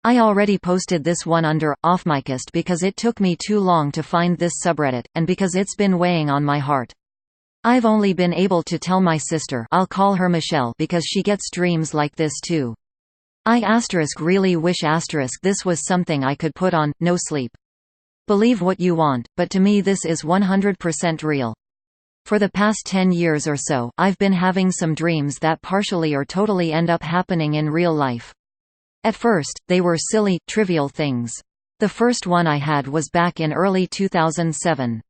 I already posted this one under offmychest because it took me too long to find this subreddit, and because it's been weighing on my heart. I've only been able to tell my sister, I'll call her Michelle, because she gets dreams like this too. I really wish this was something I could put on nosleep. Believe what you want, but to me this is 100% real. For the past 10 years or so, I've been having some dreams that partially or totally end up happening in real life. At first, they were silly, trivial things. The first one I had was back in early 2007.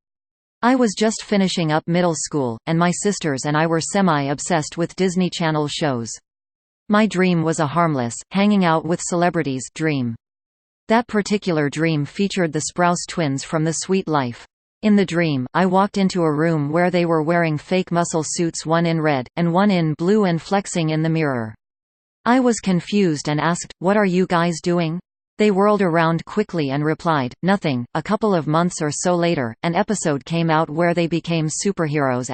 I was just finishing up middle school, and my sisters and I were semi-obsessed with Disney Channel shows. My dream was a harmless, hanging out with celebrities dream. That particular dream featured the Sprouse twins from The Sweet Life. In the dream, I walked into a room where they were wearing fake muscle suits, one in red, and one in blue, and flexing in the mirror. I was confused and asked, "What are you guys doing?" They whirled around quickly and replied, "Nothing." A couple of months or so later, an episode came out where they became superheroes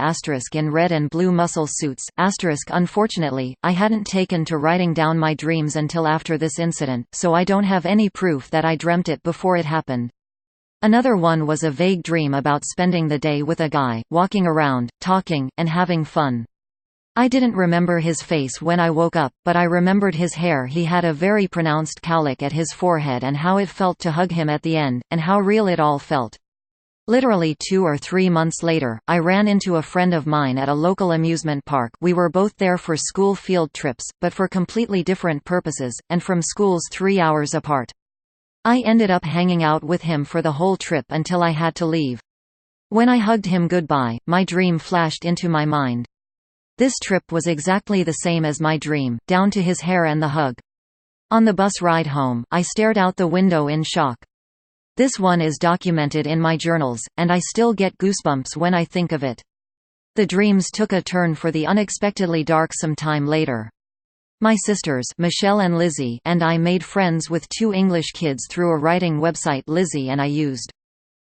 in red and blue muscle suits. Unfortunately, I hadn't taken to writing down my dreams until after this incident, so I don't have any proof that I dreamt it before it happened. Another one was a vague dream about spending the day with a guy, walking around, talking, and having fun. I didn't remember his face when I woke up, but I remembered his hair. He had a very pronounced cowlick at his forehead, and how it felt to hug him at the end, and how real it all felt. Literally 2 or 3 months later, I ran into a friend of mine at a local amusement park. We were both there for school field trips, but for completely different purposes, and from schools 3 hours apart. I ended up hanging out with him for the whole trip until I had to leave. When I hugged him goodbye, my dream flashed into my mind. This trip was exactly the same as my dream, down to his hair and the hug. On the bus ride home, I stared out the window in shock. This one is documented in my journals, and I still get goosebumps when I think of it. The dreams took a turn for the unexpectedly dark some time later. My sisters, Michelle and Lizzie, and I made friends with 2 English kids through a writing website Lizzie and I used.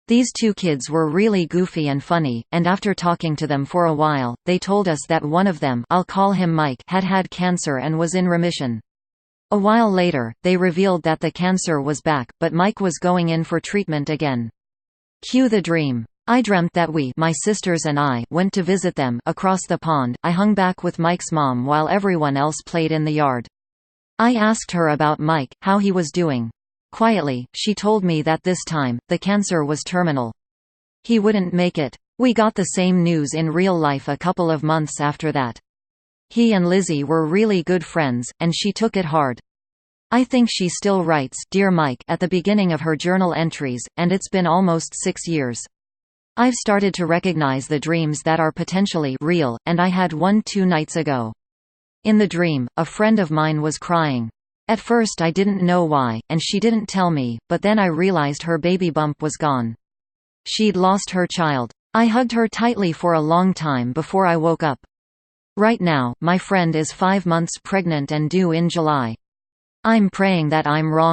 These 2 kids were really goofy and funny, and after talking to them for a while, they told us that one of them, I'll call him Mike, had had cancer and was in remission. A while later, they revealed that the cancer was back, but Mike was going in for treatment again. Cue the dream. I dreamt that we, my sisters and I, went to visit them across the pond. I hung back with Mike's mom while everyone else played in the yard. I asked her about Mike, how he was doing. Quietly, she told me that this time, the cancer was terminal. He wouldn't make it. We got the same news in real life a couple of months after that. He and Lizzie were really good friends, and she took it hard. I think she still writes, "Dear Mike," at the beginning of her journal entries, and it's been almost 6 years. I've started to recognize the dreams that are potentially real, and I had one 2 nights ago. In the dream, a friend of mine was crying. At first I didn't know why, and she didn't tell me, but then I realized her baby bump was gone. She'd lost her child. I hugged her tightly for a long time before I woke up. Right now, my friend is 5 months pregnant and due in July. I'm praying that I'm wrong.